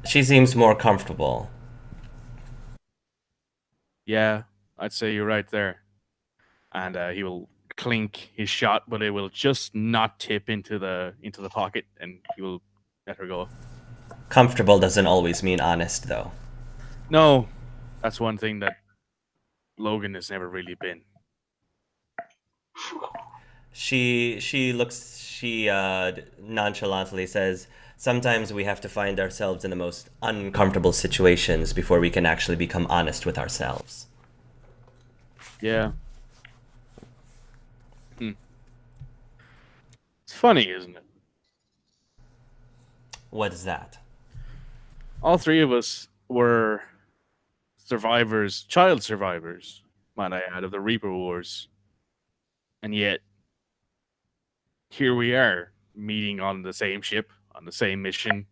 She seems more comfortable. Yeah, I'd say you're right there. And he will clink his shot, but it will just not tip into the pocket, and he will let her go. Comfortable doesn't always mean honest, though. No, that's one thing that Logan has never really been. She nonchalantly says, "Sometimes we have to find ourselves in the most uncomfortable situations before we can actually become honest with ourselves." Yeah. Hmm. It's funny, isn't it? What is that? All three of us were survivors, child survivors, might I add, of the Reaper Wars. And yet, here we are, meeting on the same ship, on the same mission.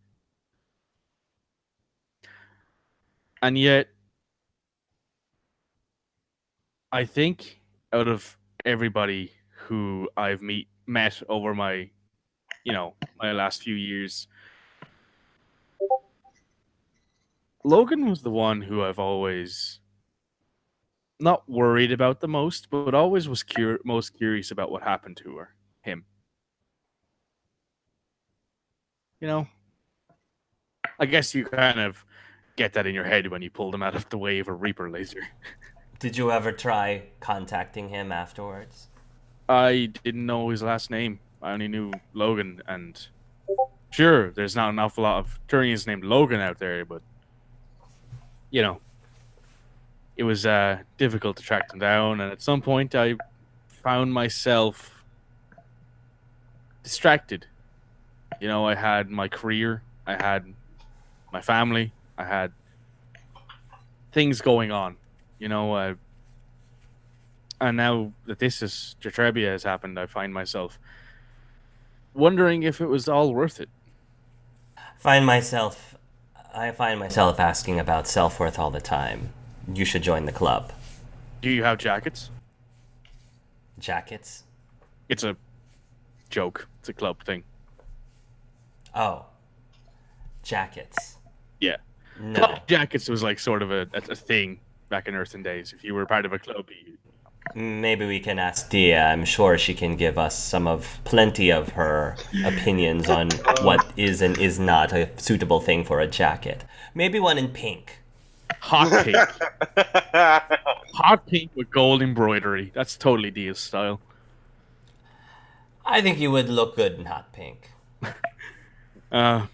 And yet, I think out of everybody who I've met over my last few years, Logan was the one who I've always not worried about the most, but always was most curious about what happened to him. You know, I guess you kind of get that in your head when you pulled him out of the way of a Reaper laser. Did you ever try contacting him afterwards? I didn't know his last name. I only knew Logan, and sure, there's not an awful lot of Turians named Logan out there, but you know, it was difficult to track them down. And at some point, I found myself distracted. I had my career, I had my family, I had things going on. You know, uh, and now that Jatrebia has happened, wondering if it was all worth it. Find myself. I find myself asking about self worth all the time. You should join the club. Do you have jackets? Jackets? It's a joke. It's a club thing. Oh, jackets. Yeah. No. Club jackets was like sort of a thing back in Earthen days. If you were part of a club, Maybe we can ask Dia. I'm sure she can give us plenty of her opinions on what is and is not a suitable thing for a jacket. Maybe one in pink. hot pink. Hot pink with gold embroidery. That's totally Dia's style. I think you would look good in hot pink. Uh,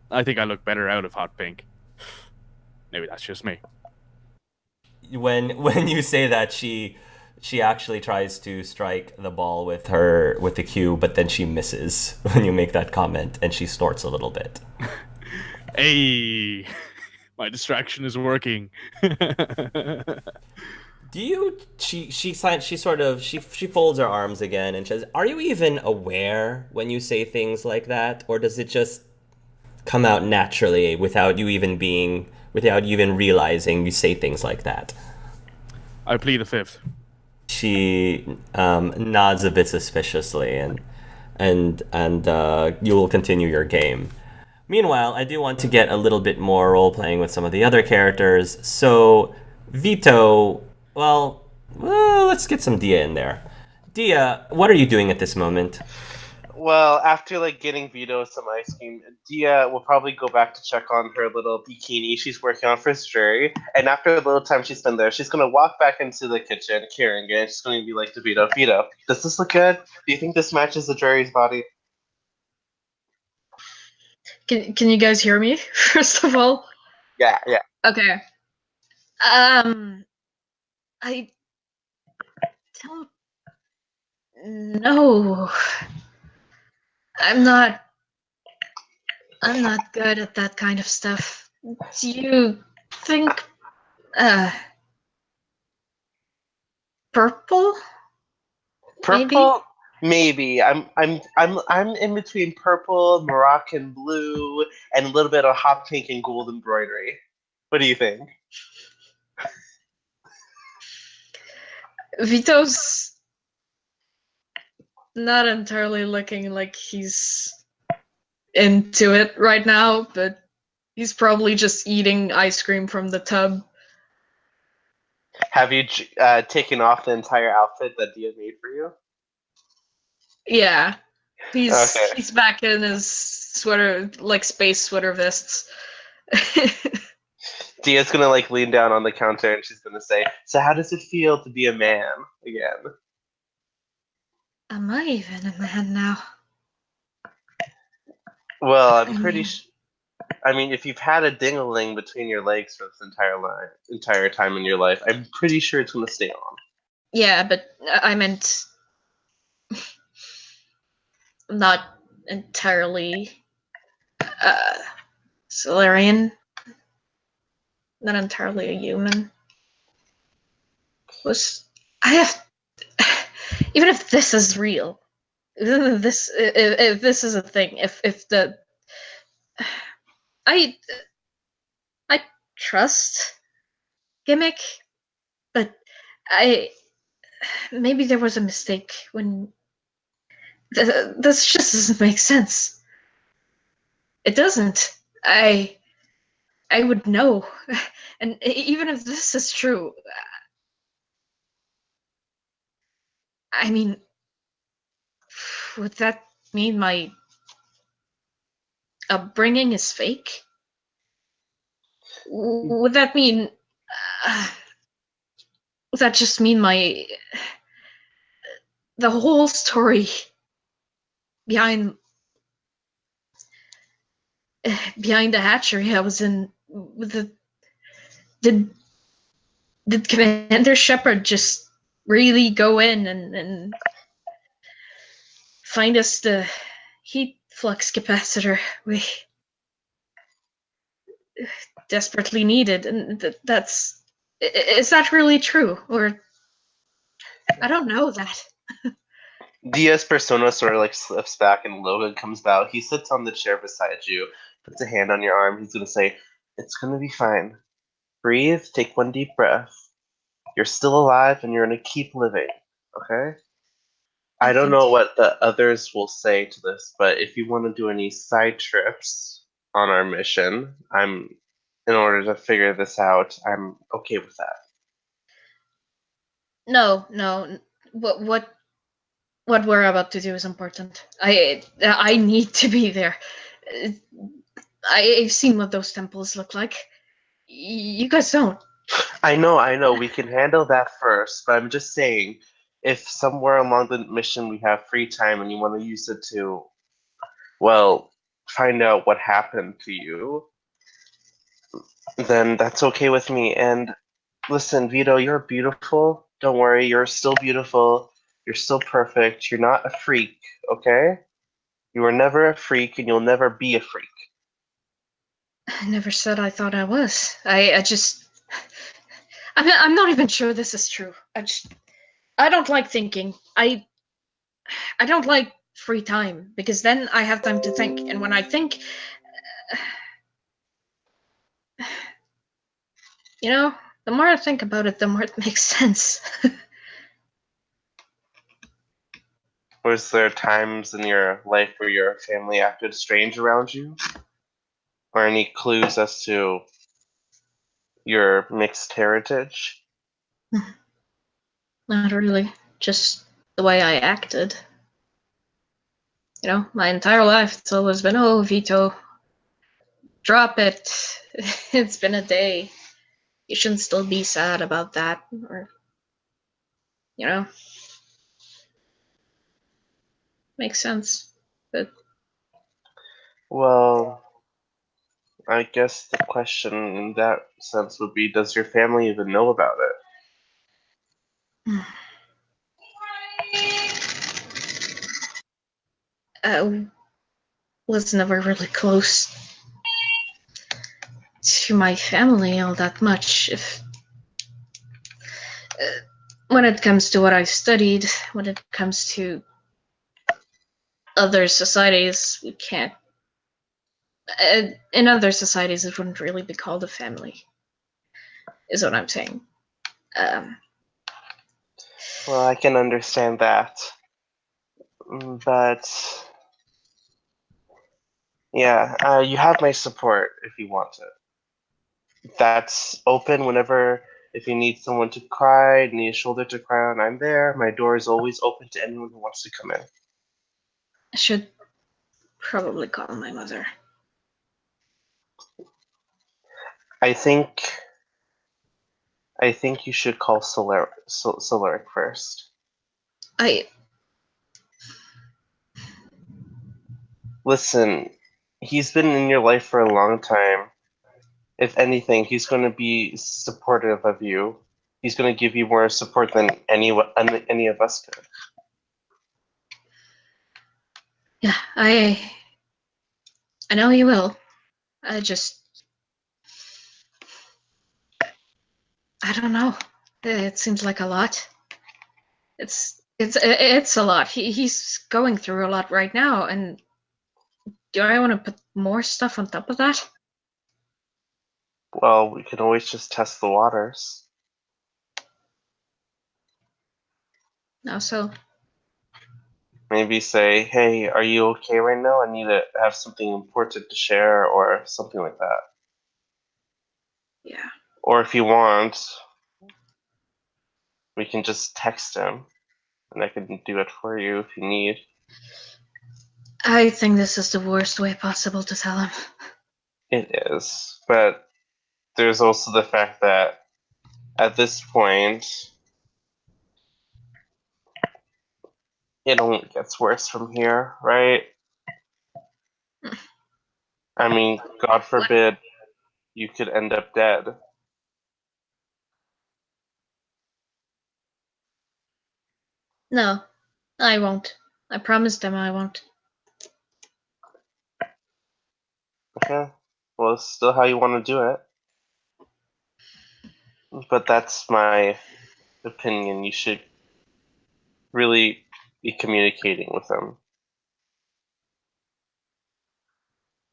I think I look better out of hot pink. Maybe that's just me. When you say that, she actually tries to strike the ball with the cue, but then she misses when you make that comment, and she snorts a little bit. Hey, my distraction is working. Do you? She folds her arms again and says, "Are you even aware when you say things like that, or does it just come out naturally without you even realizing you say things like that?" I plead the fifth. She nods a bit suspiciously, and you will continue your game. Meanwhile, I do want to get a little bit more role playing with some of the other characters. So, Vito, well, let's get some Dia in there. Dia, what are you doing at this moment? Well, after getting Vito some ice cream, Dia will probably go back to check on her little bikini she's working on for Jerry. And after a little time she's been there, she's gonna walk back into the kitchen, carrying it. And she's gonna be like to Vito, Vito, does this look good? Do you think this matches the Jerry's body? Can you guys hear me? First of all, Yeah, yeah. okay. Um, I don't know. I'm not. I'm not good at that kind of stuff. Do you think uh purple? Maybe? Purple? Maybe. I'm in between purple, Moroccan blue, and a little bit of hot pink and gold embroidery. What do you think? Vito's not entirely looking like he's into it right now, but he's probably just eating ice cream from the tub. Have you taken off the entire outfit that Dia made for you? Yeah. Okay. He's back in his sweater, like space sweater vests. Dia's gonna like lean down on the counter and she's gonna say, "So how does it feel to be a man again?" Am I even a man now? Well, I'm I pretty. mean, I mean, if you've had a ding-a-ling between your legs for this entire time in your life, I'm pretty sure it's gonna stay on. yeah, but I meant not entirely uh, Solarian, not entirely a human. Was I have even if this is real, if this is a thing, if the I I trust gimmick, but I maybe there was a mistake when this just doesn't make sense. It doesn't. I would know, and even if this is true, I mean, would that mean my upbringing is fake? Would that mean? Uh, would that just mean the whole story behind behind the hatchery I was in with the did did Commander Shepard just really go in and find us the heat flux capacitor we desperately needed? And that's is that really true? Or I don't know that. Dia's persona sort of like slips back and Logan comes out. He sits on the chair beside you, puts a hand on your arm. He's gonna say, "It's gonna be fine. Breathe, take one deep breath. You're still alive and you're gonna keep living, okay?" I don't know what the others will say to this, but if you want to do any side trips on our mission, in order to figure this out, I'm okay with that. No. What we're about to do is important. I need to be there. I've seen what those temples look like. You guys don't. I know, we can handle that first, but I'm just saying, if somewhere along the mission we have free time and you want to use it to, well, find out what happened to you, then that's okay with me. And listen, Vito, you're beautiful. Don't worry, you're still beautiful. You're still perfect. You're not a freak, okay? You were never a freak and you'll never be a freak. I never said I thought I was. I just. I'm not even sure this is true. I don't like thinking. I don't like free time because then I have time to think, and when I think, the more I think about it, the more it makes sense. Was there times in your life where your family acted strange around you? Or any clues as to your mixed heritage? Not really. Just the way I acted. My entire life it's always been, oh, Vito, drop it. It's been a day. You shouldn't still be sad about that. Or, makes sense. But Well, I guess the question in that sense would be, does your family even know about it? I was never really close to my family all that much. If when it comes to what I've studied, when it comes to other societies, we can't. In other societies, it wouldn't really be called a family, is what I'm saying. Well, I can understand that. But Yeah, you have my support if you want it. That's open whenever. If you need someone to cry, need a shoulder to cry on, I'm there. My door is always open to anyone who wants to come in. I should probably call my mother. I think you should call Solaric first. I Listen, he's been in your life for a long time. If anything, he's going to be supportive of you. He's going to give you more support than any of us could. yeah, I know he will. I don't know. It seems like a lot. It's a lot. He's going through a lot right now, and do I want to put more stuff on top of that? Well, we can always just test the waters. No, so Maybe say, hey, are you okay right now? I need to have something important to share or something like that. yeah. Or if you want, we can just text him and I can do it for you if you need. I think this is the worst way possible to tell him. It is. But there's also the fact that at this point, it only gets worse from here, right? I mean, God forbid you could end up dead. No, I won't. I promised him I won't. Okay? Well, it's still how you want to do it. But that's my opinion. You should really be communicating with them.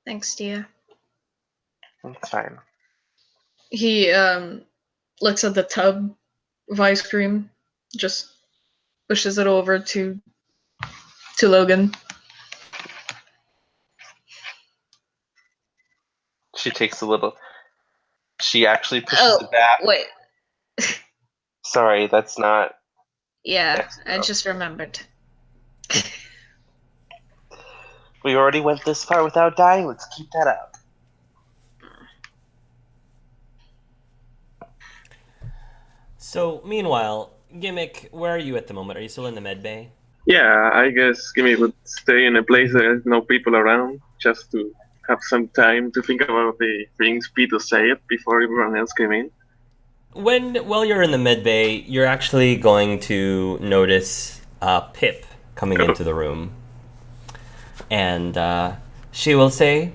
Thanks, dear. That's fine. He looks at the tub of ice cream, just pushes it over to Logan. She takes a little. She actually pushes it back. Wait. Sorry, that's not. Yeah, I extra. just remembered. We already went this far without dying. Let's keep that up. So, meanwhile, Gimmick, where are you at the moment? Are you still in the med bay? Yeah, I guess Gimme would stay in a place that has no people around, just to have some time to think about the things Peter said before everyone else came in. While you're in the med bay, you're actually going to notice Pip coming into the room. And she will say,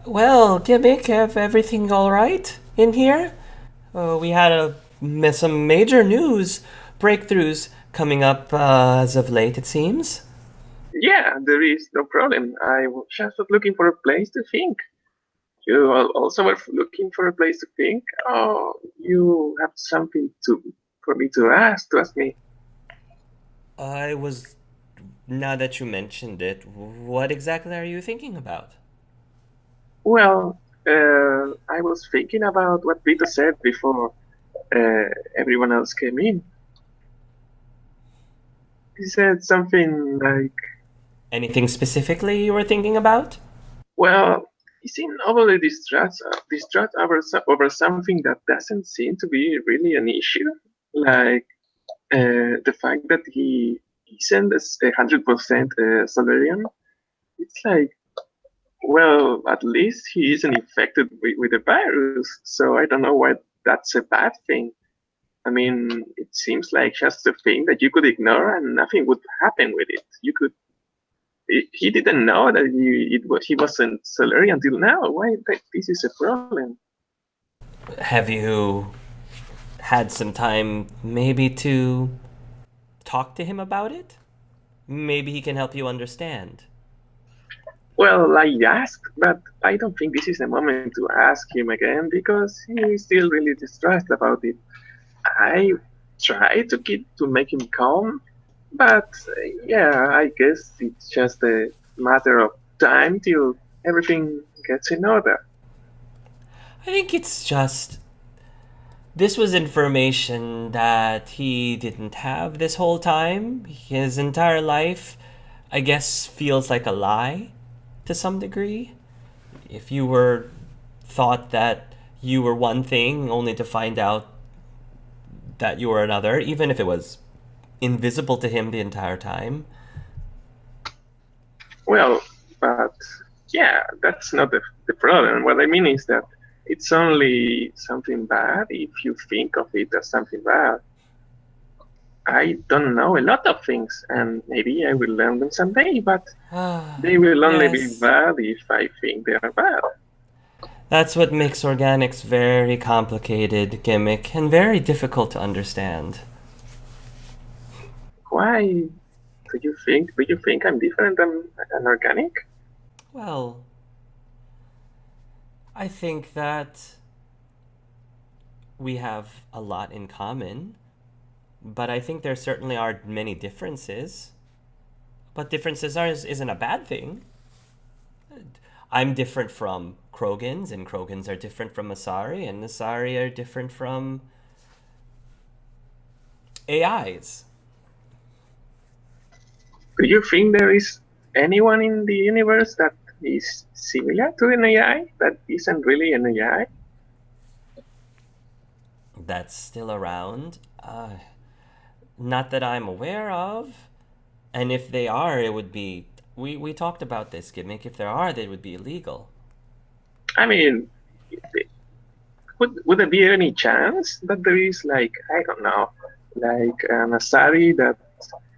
"Well, Gimmick, have everything all right in here? We had some major news breakthroughs coming up as of late, it seems." Yeah, there is no problem. I was just looking for a place to think. You also were looking for a place to think? Oh, you have something for me to ask me. Now that you mentioned it, what exactly are you thinking about? Well, I was thinking about what Peter said before everyone else came in. He said something like, Anything specifically you were thinking about? well, he seemed overly distraught over something that doesn't seem to be really an issue, like the fact that he isn't 100% Solarian. It's like, well, at least he isn't infected with the virus, so I don't know why that's a bad thing. I mean, it seems like just a thing that you could ignore and nothing would happen with it. He didn't know that he wasn't Solari until now. Why this is a problem? Have you had some time maybe to talk to him about it? Maybe he can help you understand. Well, I asked, but I don't think this is the moment to ask him again because he's still really distressed about it. I try to make him calm, but yeah, I guess it's just a matter of time till everything gets in order. I think it's just this was information that he didn't have this whole time. His entire life, I guess, feels like a lie to some degree. If you were thought that you were one thing only to find out that you were another, even if it was invisible to him the entire time. Well, but yeah, that's not the problem. What I mean is that it's only something bad if you think of it as something bad. I don't know a lot of things, and maybe I will learn them someday, but they will only be Yes. bad if I think they are bad. That's what makes organics very complicated, Gimmick, and very difficult to understand. Why do you think I'm different than an organic? Well, I think that we have a lot in common, but I think there certainly are many differences. But differences isn't a bad thing. I'm different from Krogans, and Krogans are different from Asari, and Asari are different from AIs. Do you think there is anyone in the universe that is similar to an AI that isn't really an AI? That's still around. Not that I'm aware of. And if they are, it would be. We talked about this, Gimmick. If there are, they would be illegal. I mean, would there be any chance that there is, like, I don't know, like an Asari that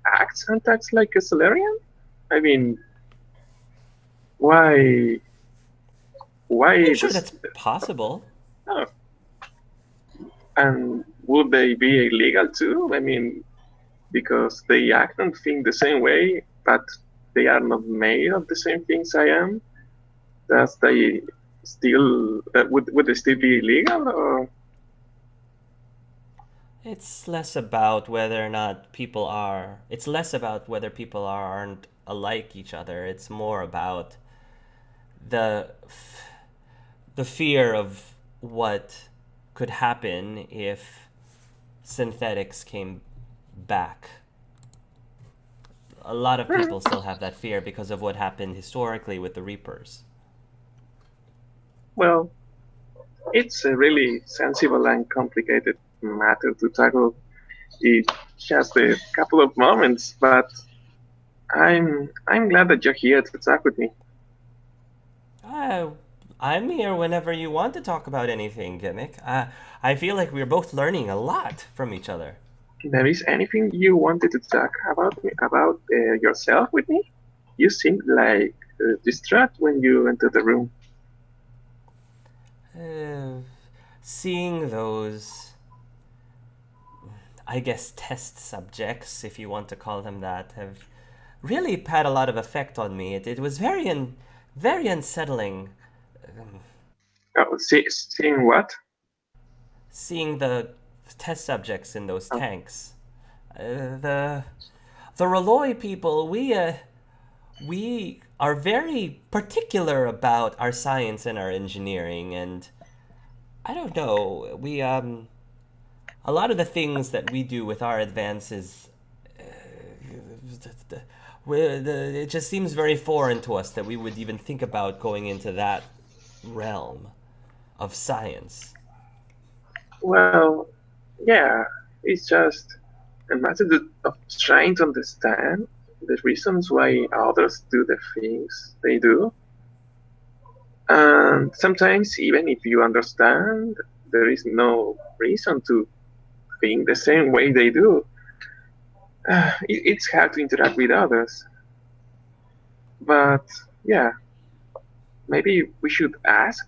acts and talks like a Solarian? I mean, why I'm sure does that's possible. oh, and would they be illegal too? I mean, because they act and think the same way, but they are not made of the same things I am. Does they still would they still be illegal or? It's less about whether or not people are. It's less about whether people aren't alike each other. It's more about the the fear of what could happen if synthetics came back. A lot of people still have that fear because of what happened historically with the Reapers. Well, it's a really sensible and complicated matter to tackle in just a couple of moments, but I'm glad that you're here to talk with me. Uh, I'm here whenever you want to talk about anything, Gimmick. I feel like we're both learning a lot from each other. There is anything you wanted to talk about yourself with me? You seemed like distraught when you entered the room. Uh, Seeing those, I guess, test subjects, if you want to call them that, have really had a lot of effect on me. It was very unsettling. Oh, seeing what? Seeing the test subjects in those tanks. The Reloi people, we are very particular about our science and our engineering, and I don't know, a lot of the things that we do with our advances, it just seems very foreign to us that we would even think about going into that realm of science. Well, yeah, it's just a matter of trying to understand the reasons why others do the things they do. And sometimes, even if you understand, there is no reason to think the same way they do. It's hard to interact with others. But yeah, maybe we should ask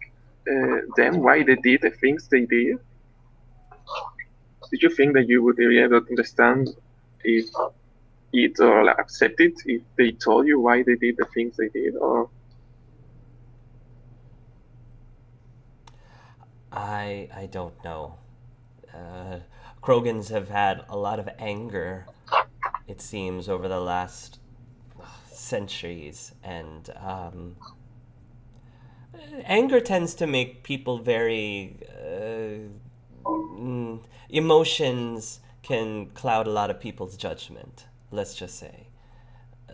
them why they did the things they did. Did you think that you would be able to understand if it or accept it if they told you why they did the things they did? Or I don't know. Krogans have had a lot of anger, it seems, over the last centuries, and Anger tends to make people very emotions can cloud a lot of people's judgment, let's just say.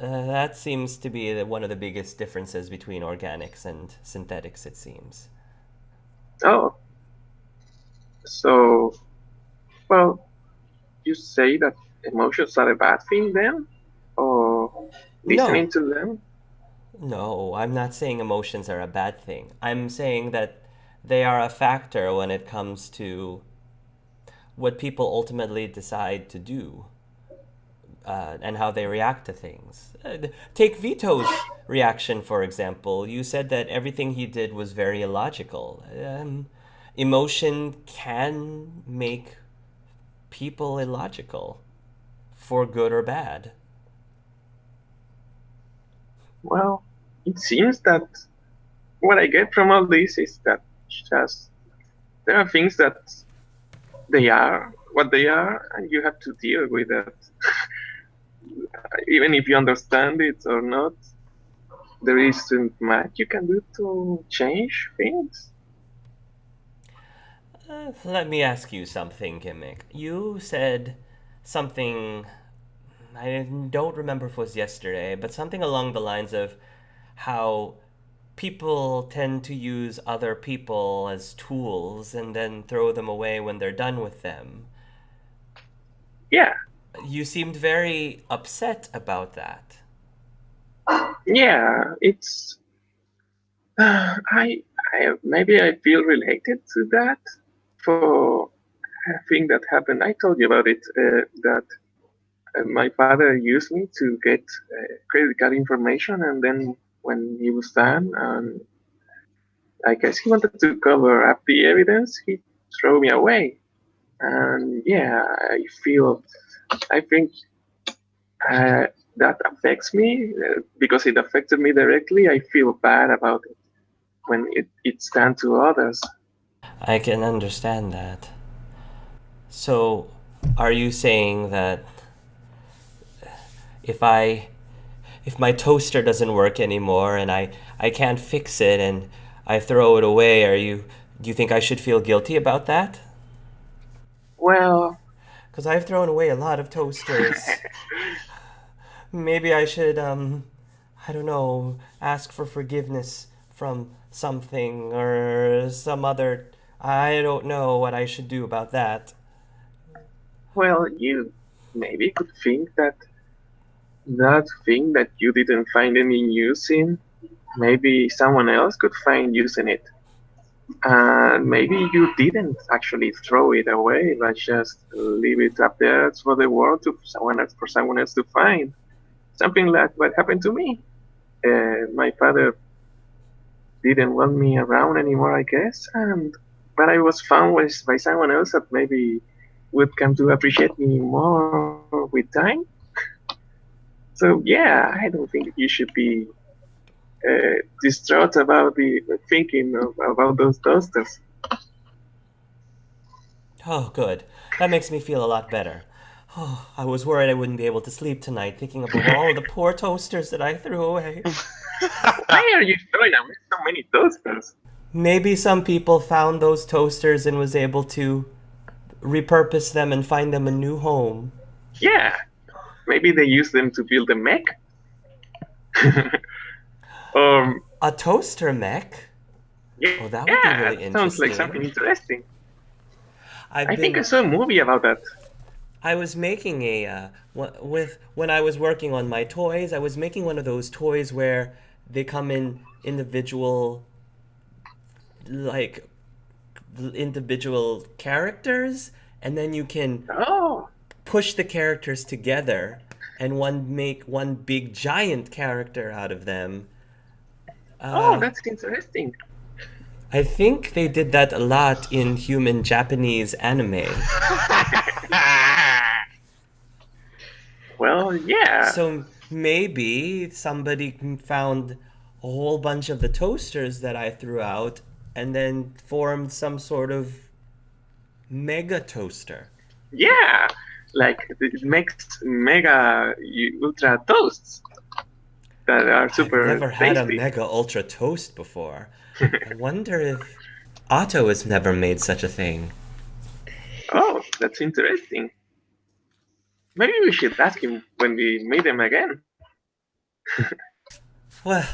That seems to be one of the biggest differences between organics and synthetics, it seems. Oh, so, well, you say that emotions are a bad thing then? Or listening No, to them? no, I'm not saying emotions are a bad thing. I'm saying that they are a factor when it comes to what people ultimately decide to do. And how they react to things. Take Vito's reaction, for example. You said that everything he did was very illogical. Emotion can make people illogical, for good or bad. Well, it seems that what I get from all this is that just there are things that they are what they are, and you have to deal with it. Even if you understand it or not, there isn't much you can do to change things. Let me ask you something, Gimmick. You said something, I don't remember if it was yesterday, but something along the lines of how people tend to use other people as tools and then throw them away when they're done with them. Yeah, You seemed very upset about that. yeah, it's I maybe I feel related to that for a thing that happened. I told you about it that my father used me to get credit card information, and then when he was done, I guess he wanted to cover up the evidence. He threw me away, and yeah, I think uh, that affects me because it affected me directly. I feel bad about it when it's done to others. I can understand that. So, are you saying that if I if my toaster doesn't work anymore and I can't fix it and I throw it away, do you think I should feel guilty about that? Well, Cuz I've thrown away a lot of toasters. Maybe I should I don't know, ask for forgiveness from something or some other. I don't know what I should do about that. well, you maybe could think that that thing that you didn't find any use in, maybe someone else could find use in it. And maybe you didn't actually throw it away, but just leave it up there for the world for someone else to find. Something like what happened to me. My father didn't want me around anymore, I guess, and but I was found by someone else that maybe would come to appreciate me more with time. So yeah, I don't think you should be distraught about the thinking about those toasters. Oh, good. That makes me feel a lot better. Oh, I was worried I wouldn't be able to sleep tonight thinking of all the poor toasters that I threw away. Why are you throwing away so many toasters? Maybe some people found those toasters and was able to repurpose them and find them a new home. Yeah, maybe they use them to build a mech. um, A toaster mech? yeah, Oh, that would be really it sounds like something interesting. interesting. I've I think I been saw a movie about that. I was making with when I was working on my toys, I was making one of those toys where they come in like individual characters, and then you can Oh, push the characters together and make one big giant character out of them. oh, Uh, that's interesting. I think they did that a lot in human Japanese anime. Well, yeah, So maybe somebody found a whole bunch of the toasters that I threw out and then formed some sort of mega toaster. yeah. Like it makes mega ultra toasts that are I've super never had a tasty. mega ultra toast before. I wonder if Otto has never made such a thing. Oh, that's interesting. Maybe we should ask him when we meet him again. Well,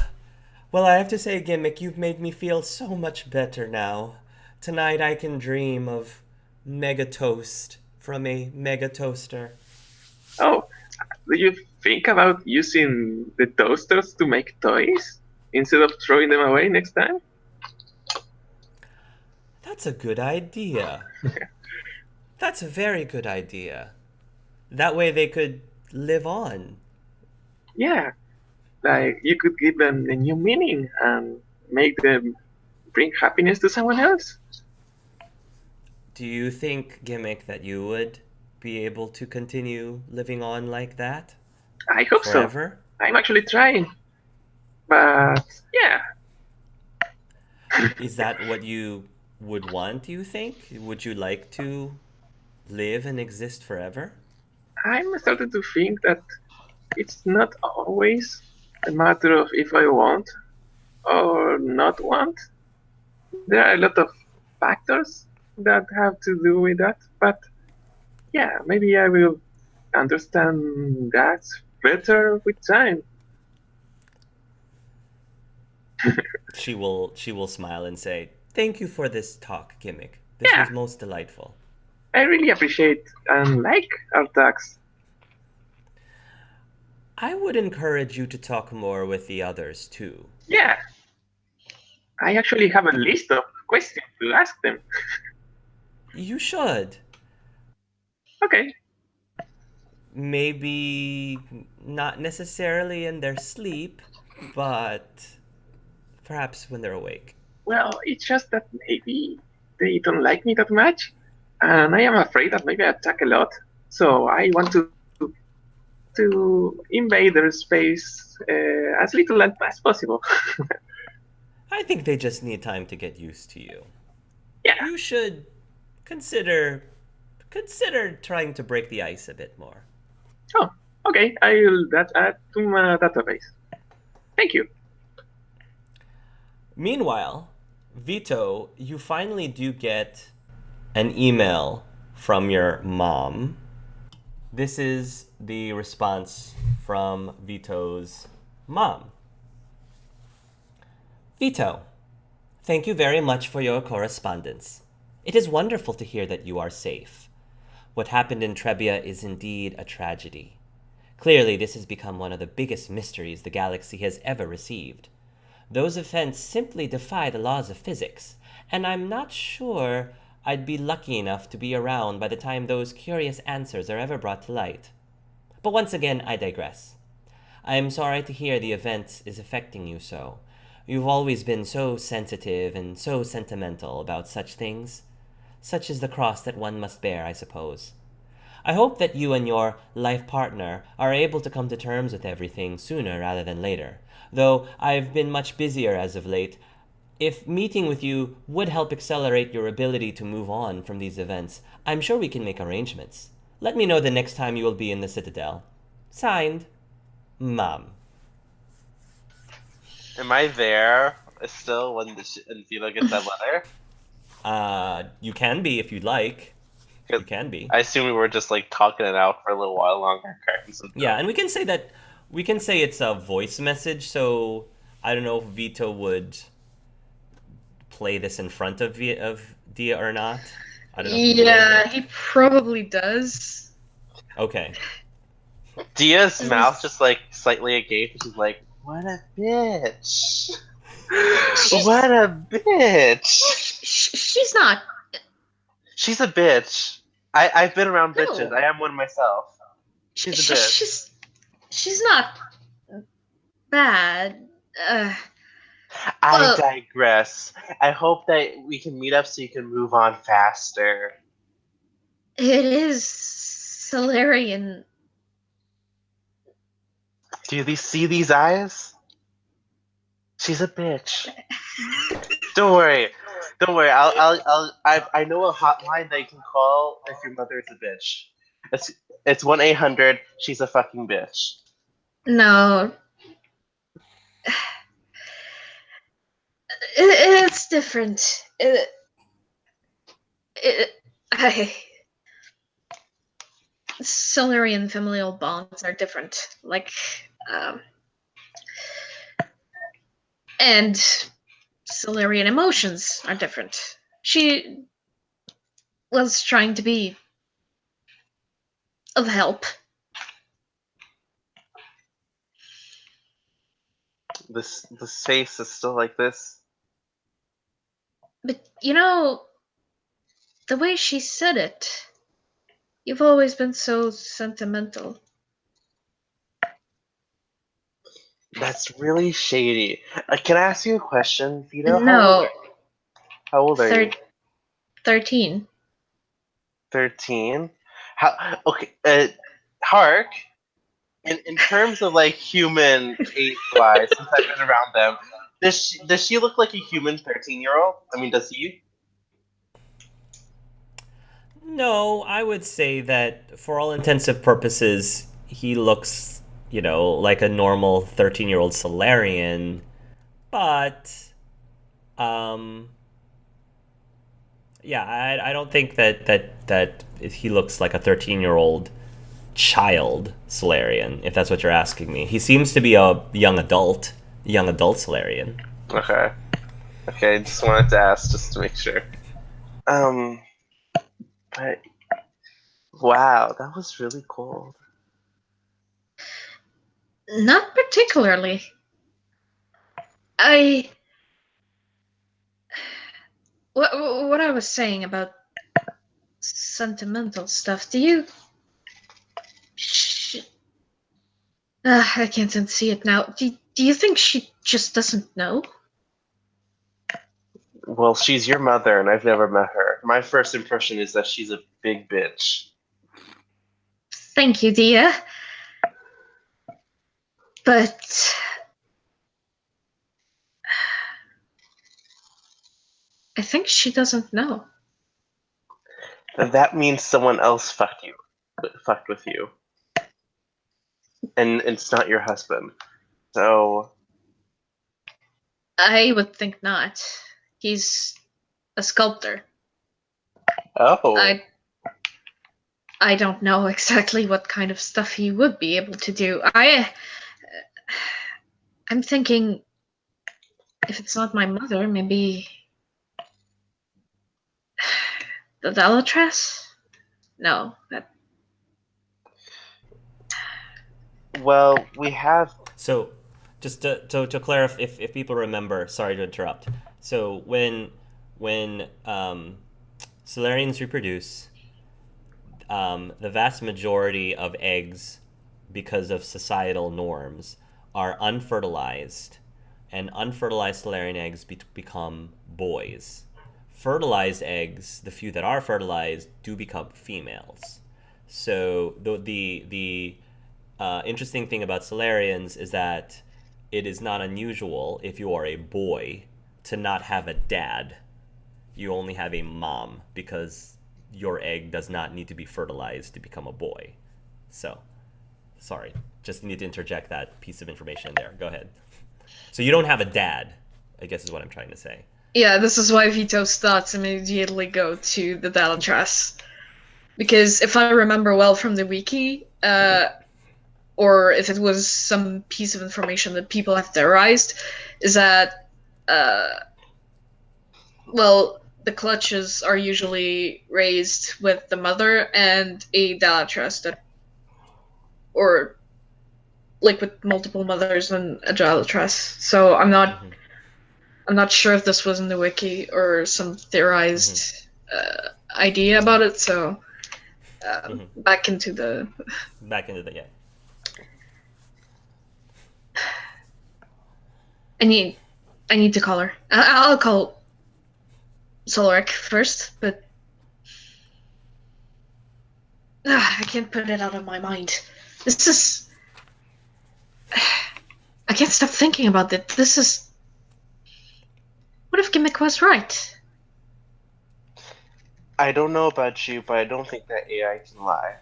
well, I have to say, Gimmick, you've made me feel so much better now. Tonight I can dream of Mega Toast from a Mega Toaster. Oh, do you think about using the toasters to make toys instead of throwing them away next time? That's a good idea. That's a very good idea. That way they could live on. Yeah, like you could give them a new meaning and make them bring happiness to someone else. Do you think, Gimmick, that you would be able to continue living on like that I hope so. forever? I'm actually trying. But yeah, Is that what you would want, do you think? Would you like to live and exist forever? I'm starting to think that it's not always a matter of if I want or not want. There are a lot of factors that have to do with that, but yeah, maybe I will understand that better with time. She will smile and say, "Thank you for this talk, Gimmick. This Yeah. was most delightful." I really appreciate and like our talks. I would encourage you to talk more with the others too. Yeah, I actually have a list of questions to ask them. You should. Okay, Maybe not necessarily in their sleep, but perhaps when they're awake. well, it's just that maybe they don't like me that much, and I am afraid that maybe I attack a lot. So I want to invade their space as little as possible. I think they just need time to get used to you. Yeah, You should consider trying to break the ice a bit more. oh, okay, I will add to my database. Thank you. Meanwhile, Vito, you finally do get an email from your mom. This is the response from Vito's mom. Vito, thank you very much for your correspondence. It is wonderful to hear that you are safe. What happened in Trebia is indeed a tragedy. Clearly, this has become one of the biggest mysteries the galaxy has ever received. Those events simply defy the laws of physics, and I'm not sure I'd be lucky enough to be around by the time those curious answers are ever brought to light. But once again, I digress. I am sorry to hear the event is affecting you so. You've always been so sensitive and so sentimental about such things. Such is the cross that one must bear, I suppose. I hope that you and your life partner are able to come to terms with everything sooner rather than later. Though I've been much busier as of late, if meeting with you would help accelerate your ability to move on from these events, I'm sure we can make arrangements. Let me know the next time you will be in the Citadel. Signed, Mom. Am I there still when Vito gets that letter? You can be if you'd like. You can be. I assume we were just like talking it out for a little while longer. Yeah, and we can say it's a voice message, so I don't know if Vito would play this in front of Dia or not. I don't know. Yeah, he probably does. Okay. Dia's mouth just like slightly agape, and she's like, "What a bitch! What a bitch! She's not. She's a bitch. I've been around No. bitches. I am one myself. She's a bitch. She's not bad. I well- digress. I hope that we can meet up so you can move on faster. It is Solarian. Do you see these eyes? She's a bitch. Don't worry. Don't worry. I know a hotline that you can call if your mother is a bitch. It's 1-800. She's a fucking bitch. No. It's different. I Solarian familial bonds are different. Like, and Solarian emotions are different. She was trying to be of help. This face is still like this. But, the way she said it, you've always been so sentimental. That's really shady. Can I ask you a question, Vito? No, How old are you? 13. 13. How? Okay. Hark. In terms of like human age wise, since I've been around them, does she look like a human 13-year-old? I mean, does he? No, I would say that for all intensive purposes, he looks, like a normal 13-year-old Solarian, but, um, yeah, I don't think that he looks like a 13-year-old child Solarian, if that's what you're asking me. He seems to be a young adult Solarian. Okay. Okay. Just wanted to ask just to make sure. But wow, that was really cool. Not particularly. I. What I was saying about sentimental stuff, do you. I can't unsee it now. Do you think she just doesn't know? Well, she's your mother, and I've never met her. My first impression is that she's a big bitch. Thank you, Dia. But I think she doesn't know. That means someone else fucked with you, and it's not your husband. So I would think not. He's a sculptor. oh, I don't know exactly what kind of stuff he would be able to do. I'm thinking if it's not my mother, maybe the Dalatrass? No, that well, we have. So, just to clarify, if people remember, sorry to interrupt. So when Solarians reproduce, the vast majority of eggs, because of societal norms, are unfertilized, and unfertilized Solarian eggs become boys. Fertilized eggs, the few that are fertilized, do become females. So the interesting thing about Solarians is that it is not unusual if you are a boy to not have a dad. You only have a mom because your egg does not need to be fertilized to become a boy. So, sorry, just need to interject that piece of information in there. Go ahead. So you don't have a dad, I guess is what I'm trying to say. yeah, this is why Vito's thoughts immediately go to the Dalatrass. Because if I remember well from the wiki, or if it was some piece of information that people have theorized, is that, well, the clutches are usually raised with the mother and a Dalatrass or like with multiple mothers and a Dalatrass. So I'm not sure if this was in the wiki or some theorized idea about it. So back into the Yeah. I need to call her. I'll call Solaric first, but I can't put it out of my mind. This is. I can't stop thinking about it. This is. What if Gimmick was right? I don't know about you, but I don't think that AI can lie.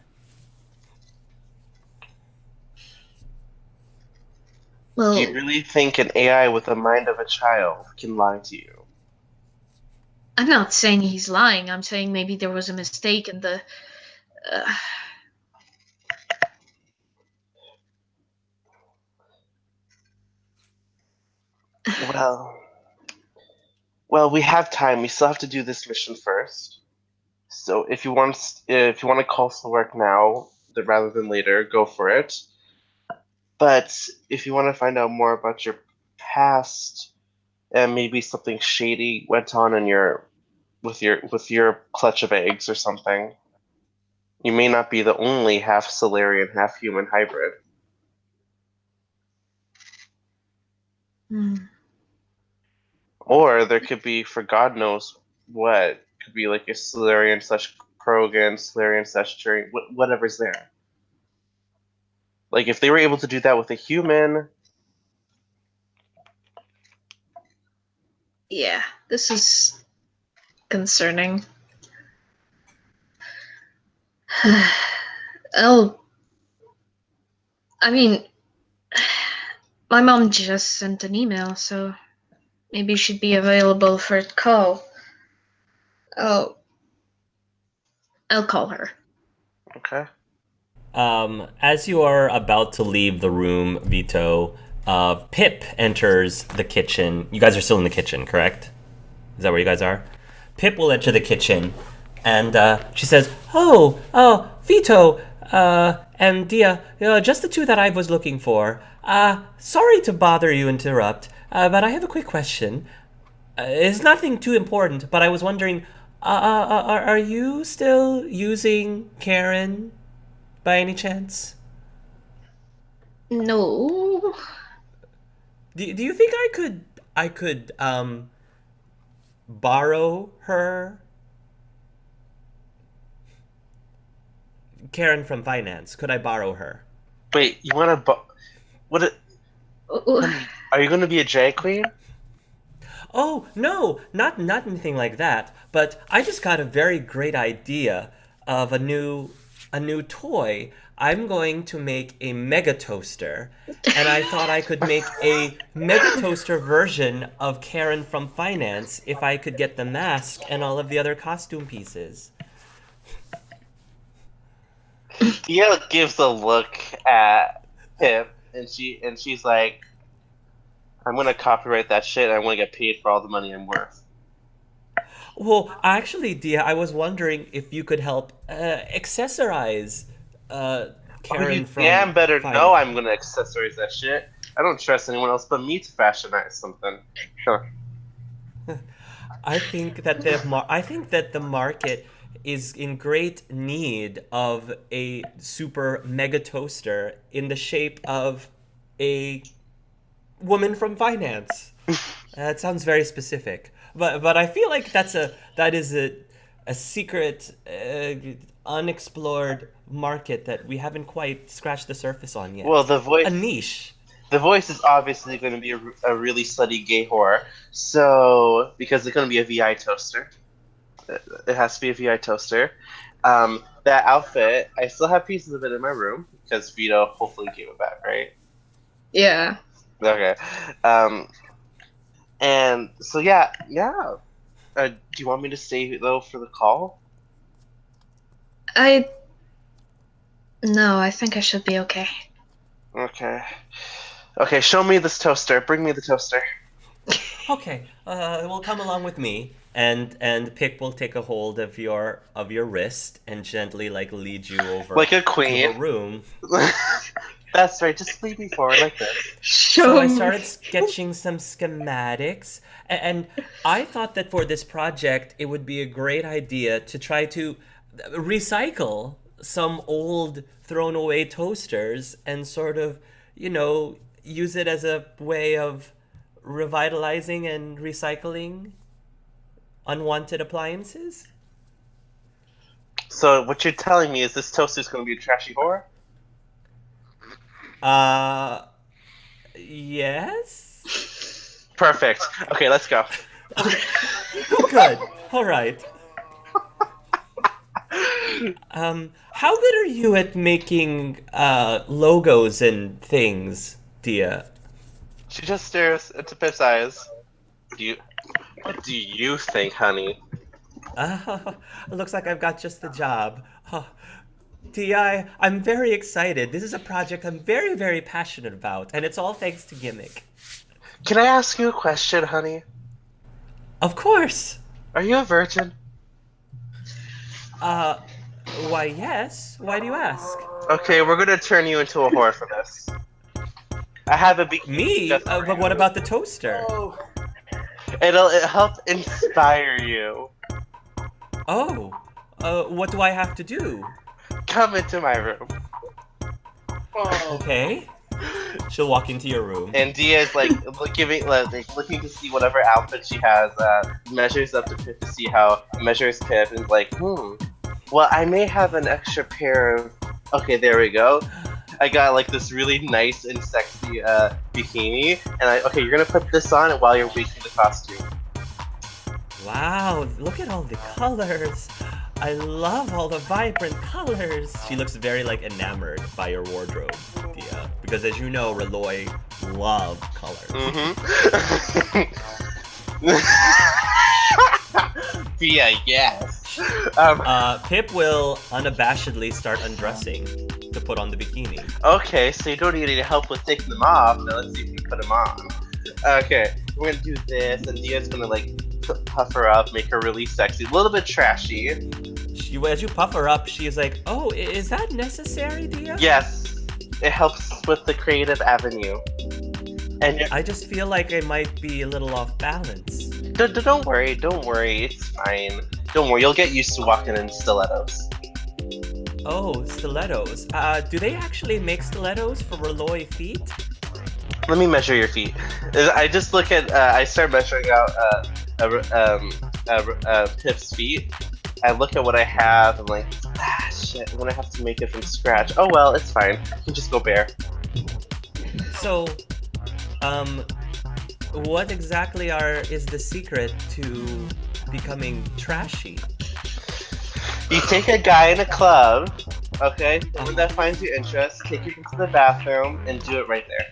Well, Do you really think an AI with the mind of a child can lie to you? I'm not saying he's lying. I'm saying maybe there was a mistake in the. Uh, Well, well, we have time. We still have to do this mission first. So if you want to call some work now, rather than later, go for it. But if you want to find out more about your past and maybe something shady went on in your with your clutch of eggs or something, you may not be the only half Solarian, half human hybrid. hmm. Or there could be, for God knows what, could be like a Solarian slash Krogan, Solarian slash Turian, whatever's there. Like if they were able to do that with a human, Yeah, this is concerning. Oh, I mean, my mom just sent an email, so maybe she'd be available for a call. Oh, I'll call her. okay. As you are about to leave the room, Vito, Pip enters the kitchen. You guys are still in the kitchen, correct? Is that where you guys are? Pip will enter the kitchen, and she says, Vito, and Dia, just the two that I was looking for. Sorry to bother you, interrupt, but I have a quick question. It's nothing too important, but I was wondering, are you still using Karen by any chance? No. Do you think I could borrow her? Karen from finance. Could I borrow her? Wait, you want to? What? Are you going to be a drag queen? Oh, no, not anything like that. But I just got a very great idea of a new toy. I'm going to make a mega toaster, and I thought I could make a mega toaster version of Karen from finance if I could get the mask and all of the other costume pieces. Dia gives a look at Pip, and she's like, "I'm gonna copyright that shit. And I'm gonna get paid for all the money I'm worth." Well, actually, Dia, I was wondering if you could help accessorize Oh, Karen you from damn better know finance. I'm gonna accessorize that shit. I don't trust anyone else but me to fashionize something. Sure. I think that the market is in great need of a super mega toaster in the shape of a woman from finance. That sounds very specific, but I feel like that is a secret, unexplored market that we haven't quite scratched the surface on yet. Well, A niche. the voice is obviously going to be a really slutty gay whore. So because it's going to be a VI toaster, it has to be a VI toaster. That outfit, I still have pieces of it in my room because Vito hopefully gave it back, right? Yeah. Okay. And so yeah. Do you want me to stay though for the call? No, I think I should be okay. Okay. Okay, show me this toaster. Bring me the toaster. Okay, well, come along with me, and Pick will take a hold of your wrist and gently like lead you over Like a to queen. her room. That's right. Just lead me forward like this. So I Show started sketching some schematics, and I thought that for this project it would be a great idea to try to recycle some old thrown away toasters and sort of, use it as a way of revitalizing and recycling unwanted appliances. So what you're telling me is this toaster's going to be a trashy whore? Uh, yes? Perfect. Okay, let's go. Good. All right. How good are you at making logos and things, Dia? She just stares into Pip's eyes. What do you think, honey? It looks like I've got just the job. Oh, Ti, I'm very excited. This is a project I'm very, very passionate about, and it's all thanks to Gimmick. Can I ask you a question, honey? Of course. Are you a virgin? Why, yes. Why do you ask? Okay, we're gonna turn you into a whore for this. I have a bikini. Me? just for But you. what about the toaster? It'll help inspire you. Oh, what do I have to do? Come into my room. Okay. She'll walk into your room. And Dia is like looking to see whatever outfit she has. Measures up to Pip to see how measures Pip, and is like, well, I may have an extra pair of. Okay, there we go. I got like this really nice and sexy bikini, and okay, you're gonna put this on while you're making the costume. Wow, look at all the colors. I love all the vibrant colors. She looks very like enamored by your wardrobe, Dia. Because as you know, Reloy love colors. Dia, yes. Pip will unabashedly start undressing to put on the bikini. Okay, so you don't need any help with taking them off. Now let's see if you can put them on. Okay, we're gonna do this, and Dia's gonna like puff her up, make her really sexy, a little bit trashy. As you puff her up, she is like, "Oh, is that necessary, Dia?" Yes, it helps with the creative avenue. And I just feel like I might be a little off balance. don't worry, it's fine. Don't worry, you'll get used to walking in stilettos. Oh, stilettos. Do they actually make stilettos for Reloy feet? Let me measure your feet. I just look at. I start measuring out Pip's feet. I look at what I have. I'm like, shit. I'm gonna have to make it from scratch. Oh well, it's fine. You can just go bare. So, what exactly is the secret to becoming trashy? You take a guy in a club, okay? Someone that finds your interest, take him into the bathroom, and do it right there.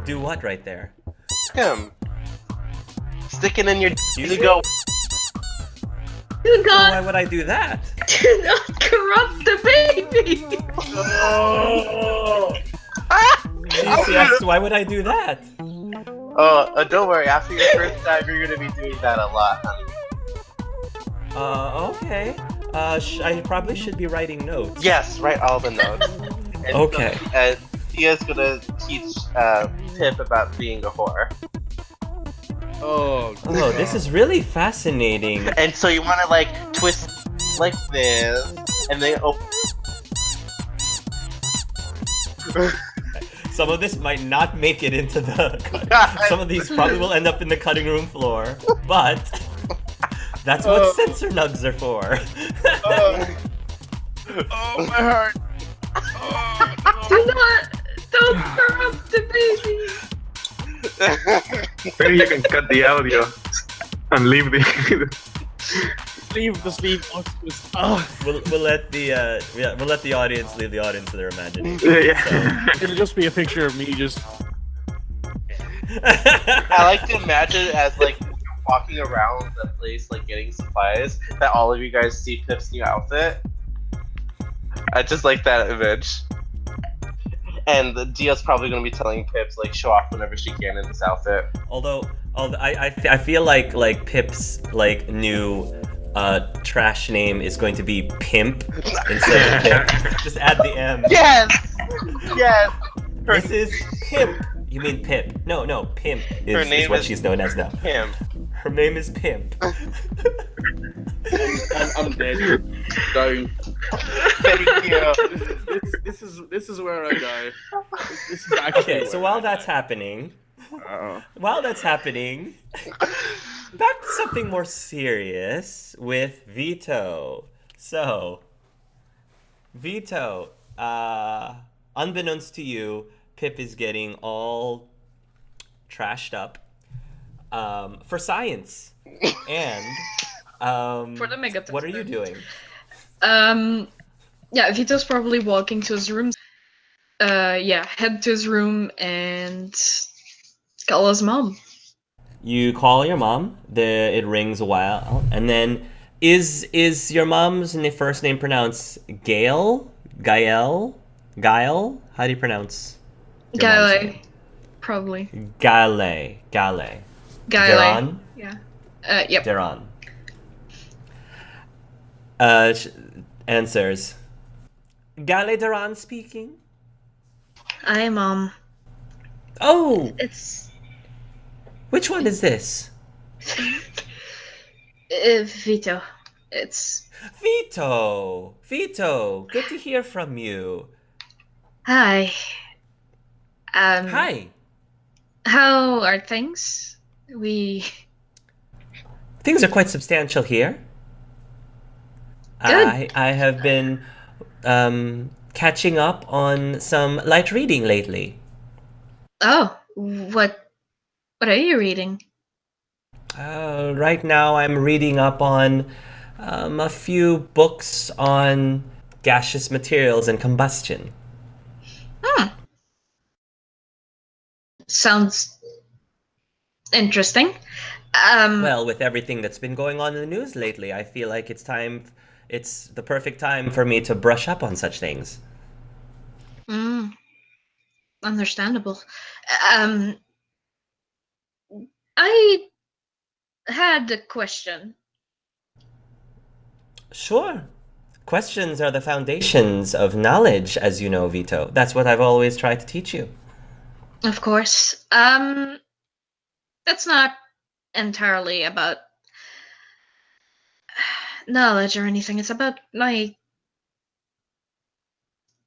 Do what right there? Him. Stick it in your. You go. Do Why not, would I do that? do not corrupt the baby! Yes, why would I do that? Oh, don't worry. After your first time, you're gonna be doing that a lot, honey. Okay. I probably should be writing notes. Yes, write all the notes. And Okay. So, Tia's gonna teach Pip about being a whore. Oh, Oh, this is really fascinating. And so you want to like twist like this, and then Some of this might not make it into the some of these probably will end up in the cutting room floor, but that's what censor nugs are for. oh, my heart. Don't corrupt the baby! Maybe you can cut the audio and leave the. Leave the sleeve. We'll let the audience leave the audience to their imagination. Yeah. It'll just be a picture of me just. I like to imagine it as like walking around the place, like getting supplies, that all of you guys see Pip's new outfit. I just like that image. And Dia's probably gonna be telling Pip to like show off whenever she can in this outfit. Although I feel like Pip's like new trash name is going to be Pimp instead of Pip. Just add the M. Yes! Yes! This is Pimp. You mean Pip? No, Pimp is what she's known as now. Him. Her name is Pimp. I'm dead. Dying. Thank you. This is where I die. This is actually Okay, so where while I that's die. happening, Uh-oh. back to something more serious with Vito. So, Vito, unbeknownst to you, Pip is getting all trashed up for science. And For the mega what are you doing? Yeah, Vito's probably walking to his room. Yeah, head to his room and call his mom. You call your mom. It rings a while, and then is your mom's first name pronounced Gail? Gael? Gael? How do you pronounce your mom's Gale, name? probably. Gale. Gale. Deron? Yeah. Yep. Deron. Answers. Gale Deron speaking. Hi, Mom. Oh, It's which one is this? Vito. It's Vito. Vito, good to hear from you. hi. Hi. How are things? Things are quite substantial here. Good. I have been catching up on some light reading lately. Oh, what are you reading? Right now, I'm reading up on a few books on gaseous materials and combustion. Sounds interesting. Well, with everything that's been going on in the news lately, I feel like it's the perfect time for me to brush up on such things. Understandable. I had a question. Sure. Questions are the foundations of knowledge, as you know, Vito. That's what I've always tried to teach you. Of course. That's not entirely about knowledge or anything. It's about my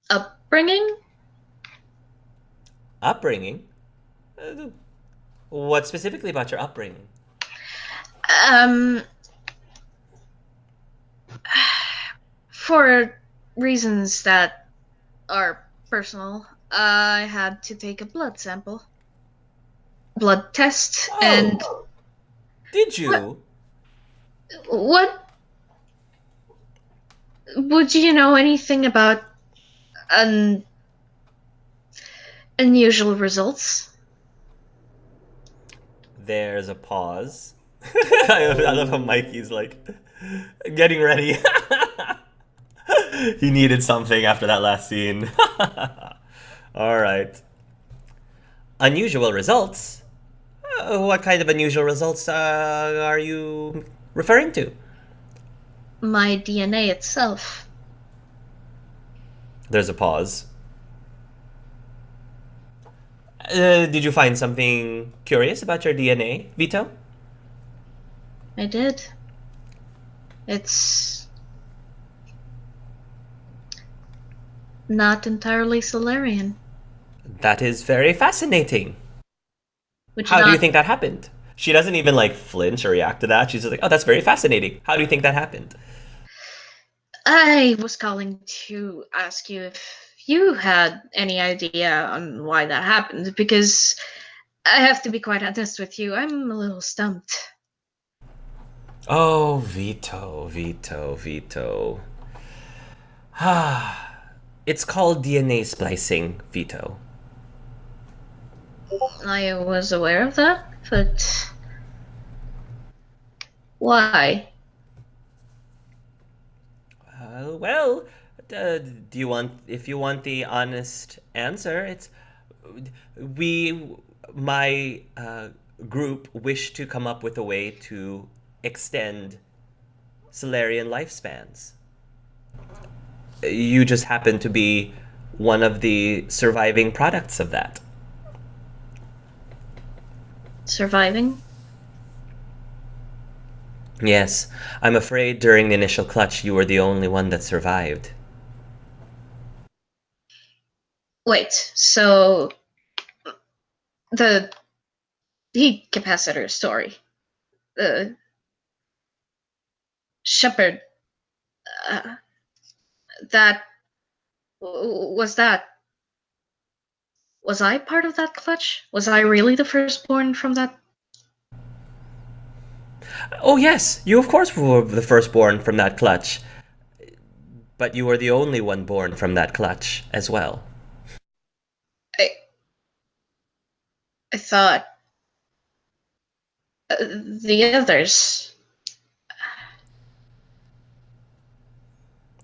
upbringing. Upbringing? Uh, What specifically about your upbringing? Um, for reasons that are personal, I had to take a blood sample, blood test, and Oh, did you? what would you know anything about unusual results? There's a pause. I love how Mikey's like getting ready. He needed something after that last scene. All right. Unusual results? What kind of unusual results are you referring to? My DNA itself. There's a pause. Did you find something curious about your DNA, Vito? I did. It's not entirely Solarian. That is very fascinating. Would you How do you not? think that happened? She doesn't even like flinch or react to that. She's just like, oh, that's very fascinating. How do you think that happened? I was calling to ask you if you had any idea on why that happened, because I have to be quite honest with you, I'm a little stumped. Oh, Vito, Vito, Vito. Ah, it's called DNA splicing, Vito. I was aware of that, but why? Well, do you want? If you want the honest answer, it's we, my group, wish to come up with a way to extend Solarian lifespans. You just happen to be one of the surviving products of that. Surviving? Yes, I'm afraid during the initial clutch you were the only one that survived. Wait, so the heat capacitor story. The Shepherd. Uh, that. Was that. Was I part of that clutch? Was I really the firstborn from that? Oh yes, you of course were the firstborn from that clutch. But you were the only one born from that clutch as well. I thought the others.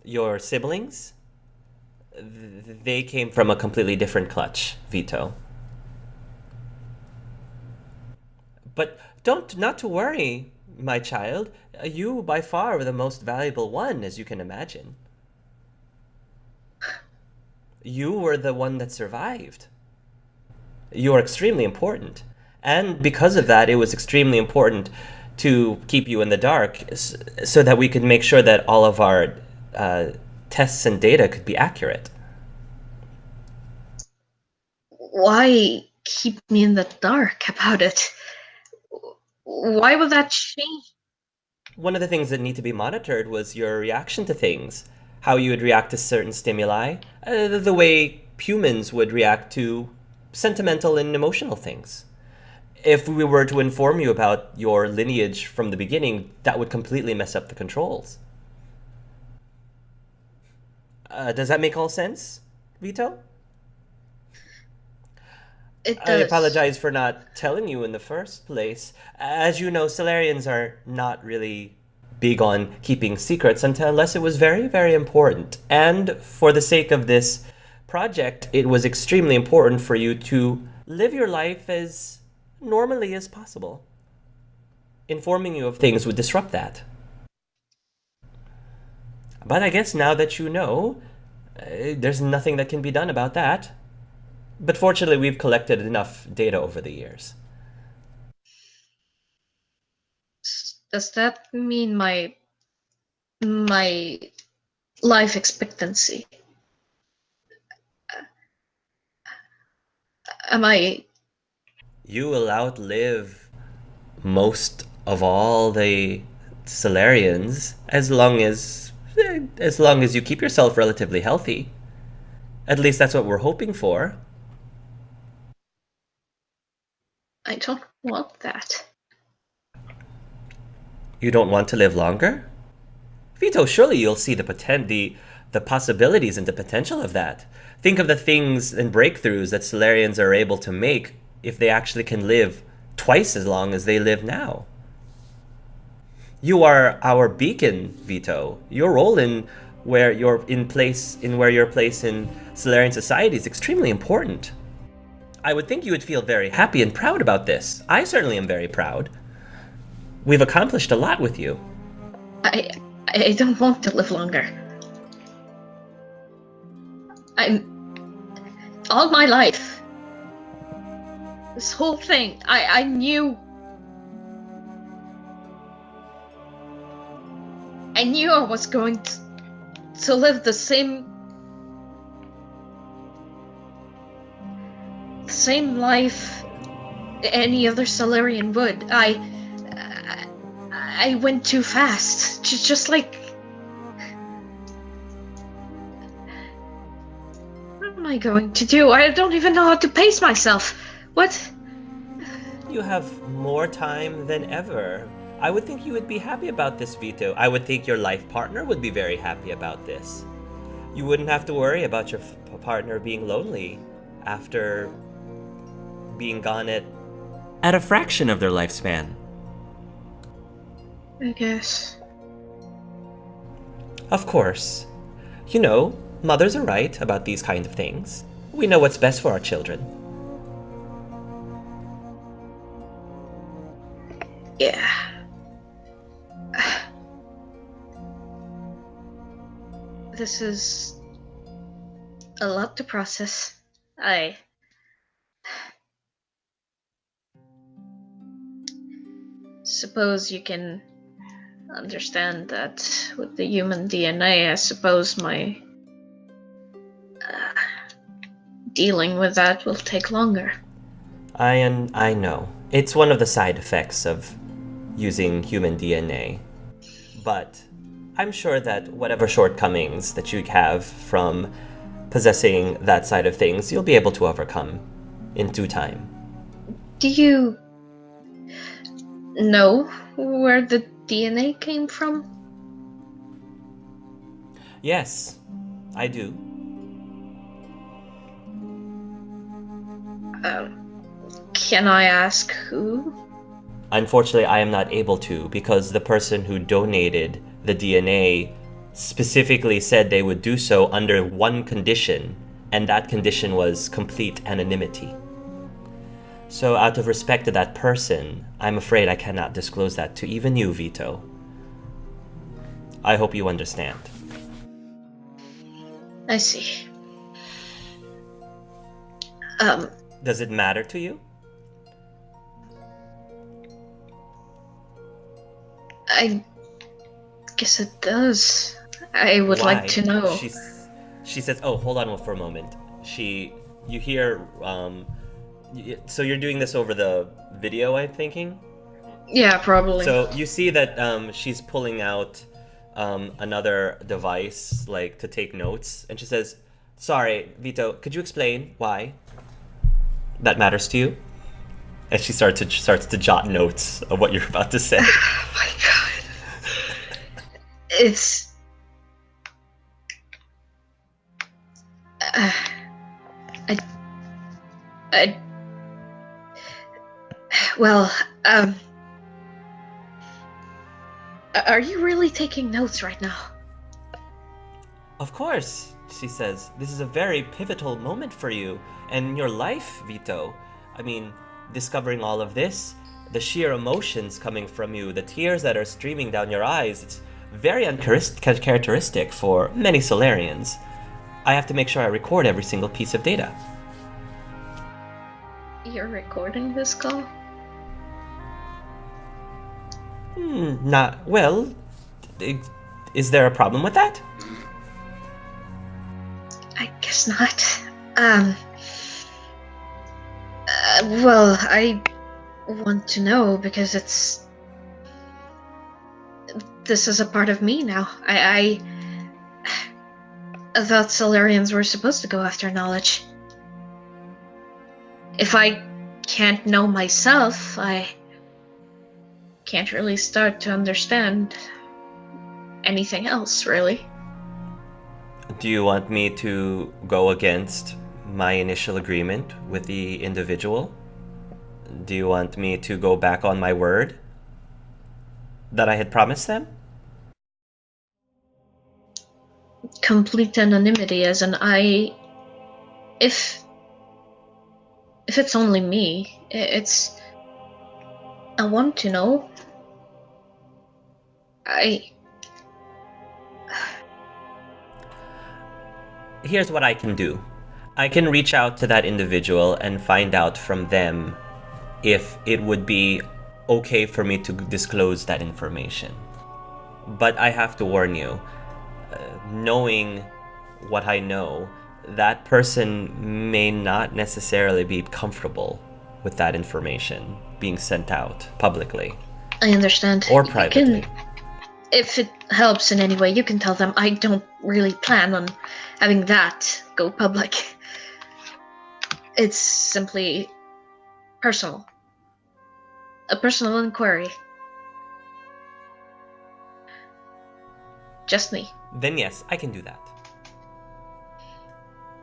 Your siblings? They came from a completely different clutch, Vito. But not to worry, my child. You by far were the most valuable one, as you can imagine. You were the one that survived. You are extremely important. And because of that, it was extremely important to keep you in the dark so that we could make sure that all of our tests and data could be accurate. Why keep me in the dark about it? Why would that change? One of the things that need to be monitored was your reaction to things, how you would react to certain stimuli, the way humans would react to sentimental and emotional things. If we were to inform you about your lineage from the beginning, that would completely mess up the controls. Does that make all sense, Vito? It I does. apologize for not telling you in the first place. As you know, Solarians are not really big on keeping secrets unless it was very, very important. And for the sake of this project, it was extremely important for you to live your life as normally as possible. Informing you of things would disrupt that. But I guess now that you know, there's nothing that can be done about that. But fortunately, we've collected enough data over the years. Does that mean my life expectancy? Am I? You will outlive most of all the Solarians as long as you keep yourself relatively healthy. At least that's what we're hoping for. I don't want that. You don't want to live longer? Vito, surely you'll see the possibilities and the potential of that. Think of the things and breakthroughs that Solarians are able to make if they actually can live twice as long as they live now. You are our beacon, Vito. Your role in where you're placed in Solarian society is extremely important. I would think you would feel very happy and proud about this. I certainly am very proud. We've accomplished a lot with you. I don't want to live longer. All my life, this whole thing, I knew I was going to live the same life any other Solarian would. I went too fast. Just like... What am I going to do? I don't even know how to pace myself. What? You have more time than ever. I would think you would be happy about this, Vito. I would think your life partner would be very happy about this. You wouldn't have to worry about your partner being lonely after being gone at a fraction of their lifespan. I guess. Of course. You know, mothers are right about these kind of things. We know what's best for our children. Yeah. This is a lot to process. I suppose you can understand that with the human DNA, I suppose my dealing with that will take longer. I know. It's one of the side effects of using human DNA. But I'm sure that whatever shortcomings that you have from possessing that side of things, you'll be able to overcome in due time. Do you know where the DNA came from? Yes, I do. Can I ask who? Unfortunately, I am not able to because the person who donated the DNA specifically said they would do so under one condition, and that condition was complete anonymity. So out of respect to that person, I'm afraid I cannot disclose that to even you, Vito. I hope you understand. I see. Does it matter to you? I guess it does. I would Why? like to know. She says, "Oh, hold on for a moment." You hear, so you're doing this over the video, I'm thinking? Yeah, probably. So you see that she's pulling out another device, like, to take notes, and she says, "Sorry, Vito, could you explain why that matters to you?" And she starts to jot notes of what you're about to say. Oh my god. It's... Well, are you really taking notes right now? Of course, she says. This is a very pivotal moment for you and your life, Vito. I mean, discovering all of this, the sheer emotions coming from you, the tears that are streaming down your eyes, it's very uncharacteristic for many Solarians. I have to make sure I record every single piece of data. You're recording this call? Not, well, is there a problem with that? I guess not. Well, I want to know because this is a part of me now. I thought Solarians were supposed to go after knowledge. If I can't know myself, I can't really start to understand anything else, really. Do you want me to go against my initial agreement with the individual? Do you want me to go back on my word that I had promised them? Complete anonymity, as in if it's only me, I want to know. Here's what I can do. I can reach out to that individual and find out from them if it would be okay for me to disclose that information. But I have to warn you, knowing what I know, that person may not necessarily be comfortable with that information being sent out publicly. I understand. Or privately. If it helps in any way, you can tell them I don't really plan on having that go public. It's simply personal. A personal inquiry. Just me. Then yes, I can do that.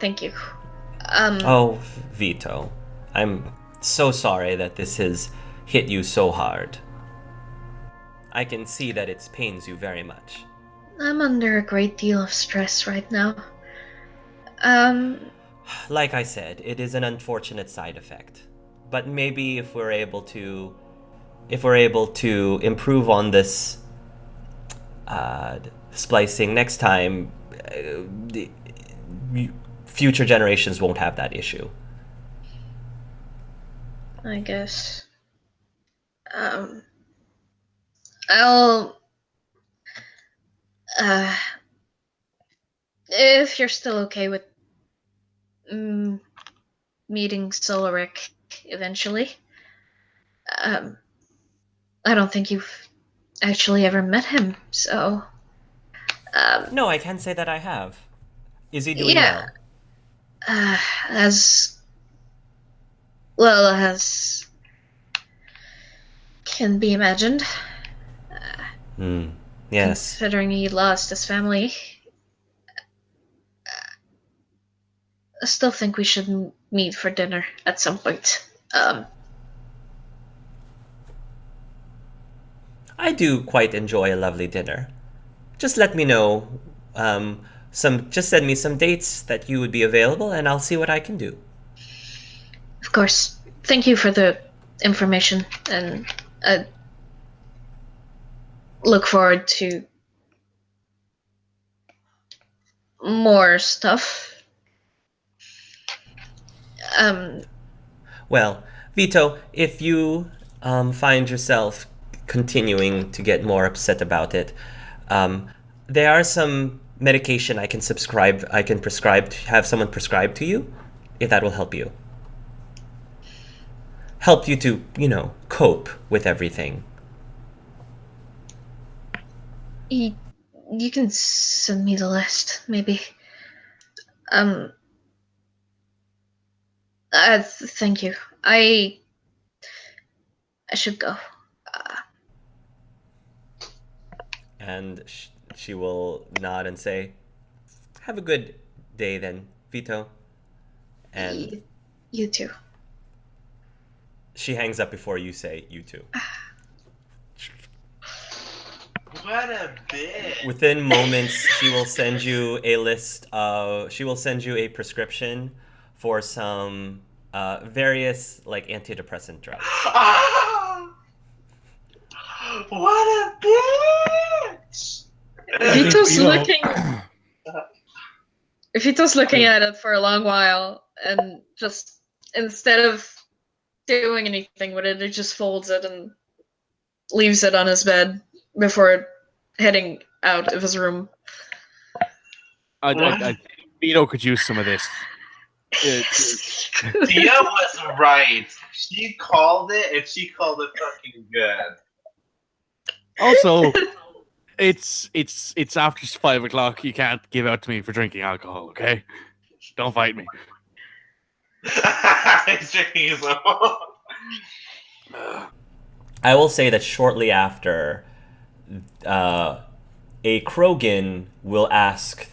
Thank you. Oh, Vito, I'm so sorry that this has hit you so hard. I can see that it pains you very much. I'm under a great deal of stress right now. Like I said, it is an unfortunate side effect. But maybe if we're able to improve on this splicing next time, future generations won't have that issue. I guess. If you're still okay with meeting Solaric eventually. I don't think you've actually ever met him, so... No, I can't say that I have. Is he doing well? As well as can be imagined. Yes. Considering he lost his family. I still think we should meet for dinner at some point. I do quite enjoy a lovely dinner. Just let me know, just send me some dates that you would be available, and I'll see what I can do. Of course. Thank you for the information, and I look forward to more stuff. Well, Vito, if you find yourself continuing to get more upset about it, there are some medication I can have someone prescribe to you, if that will help you. Help you to, cope with everything. You can send me the list, maybe. Thank you. I should go. And she will nod and say, "Have a good day then, Vito." And You too. she hangs up before you say, "You too." What a bitch. Within moments, she will send you a prescription for some various antidepressant drugs. What a bitch! Vito's looking at it for a long while, and just instead of doing anything with it, he just folds it and leaves it on his bed before heading out of his room. I think Vito could use some of this. Dia was right. She called it, and she called it fucking good. Also, it's after 5 o'clock. You can't give out to me for drinking alcohol, okay? Don't fight me. He's drinking his own. I will say that shortly after, a Krogan will ask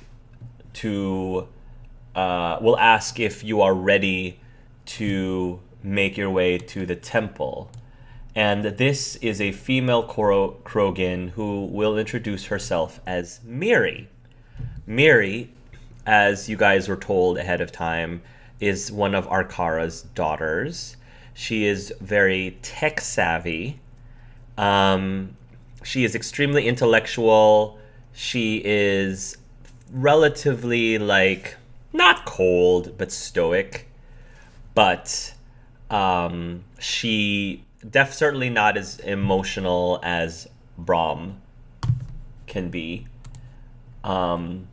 if you are ready to make your way to the temple. And this is a female Krogan who will introduce herself as Miri. Miri, as you guys were told ahead of time, is one of Arkara's daughters. She is very tech savvy. She is extremely intellectual. She is relatively, not cold, but stoic. But she certainly not as emotional as Brahm can be. And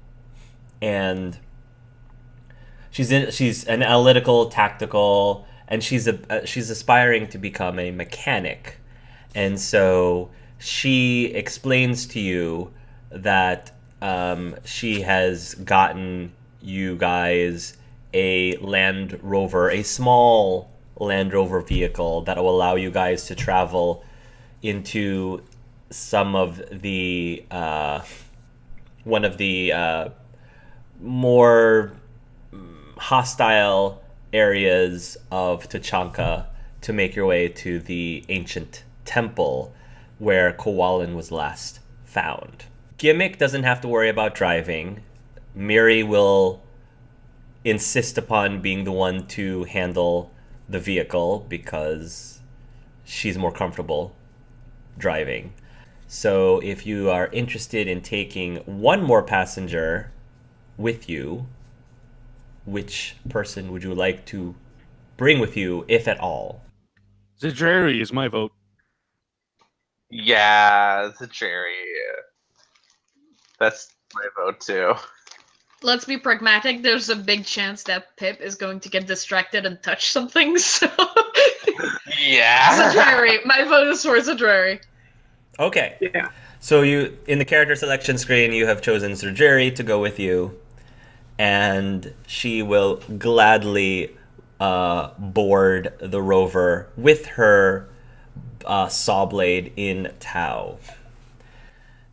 she's analytical, tactical, and she's aspiring to become a mechanic. And so she explains to you that she has gotten you guys a Land Rover, a small Land Rover vehicle that will allow you guys to travel into some of the one of the more hostile areas of Tachanka to make your way to the ancient temple where Kowalin was last found. Gimmick doesn't have to worry about driving. Miri will insist upon being the one to handle the vehicle because she's more comfortable driving. So if you are interested in taking one more passenger with you, which person would you like to bring with you, if at all? Zajeri is my vote. Yeah, it's a Jerry. That's my vote too. Let's be pragmatic. There's a big chance that Pip is going to get distracted and touch something, so... Yeah. Zadrari. My vote is for Zadrari. Okay. Yeah. So you, in the character selection screen, you have chosen Surgery to go with you, and she will gladly board the rover with her saw blade in tow.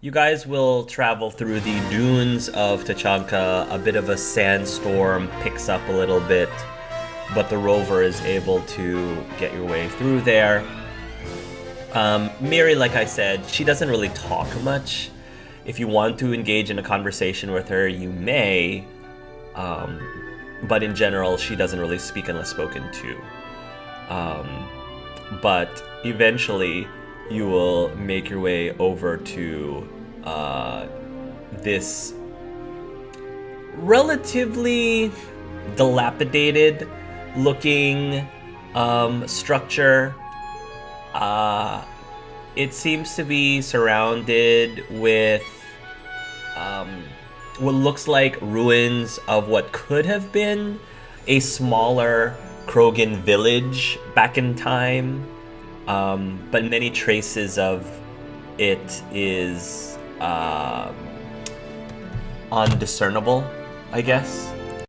You guys will travel through the dunes of Tachanka. A bit of a sandstorm picks up a little bit, but the rover is able to get your way through there. Miri, like I said, she doesn't really talk much. If you want to engage in a conversation with her, you may. But in general, she doesn't really speak unless spoken to. But eventually, you will make your way over to this relatively dilapidated looking structure. It seems to be surrounded with what looks like ruins of what could have been a smaller Krogan village back in time, but many traces of it is undiscernible, I guess.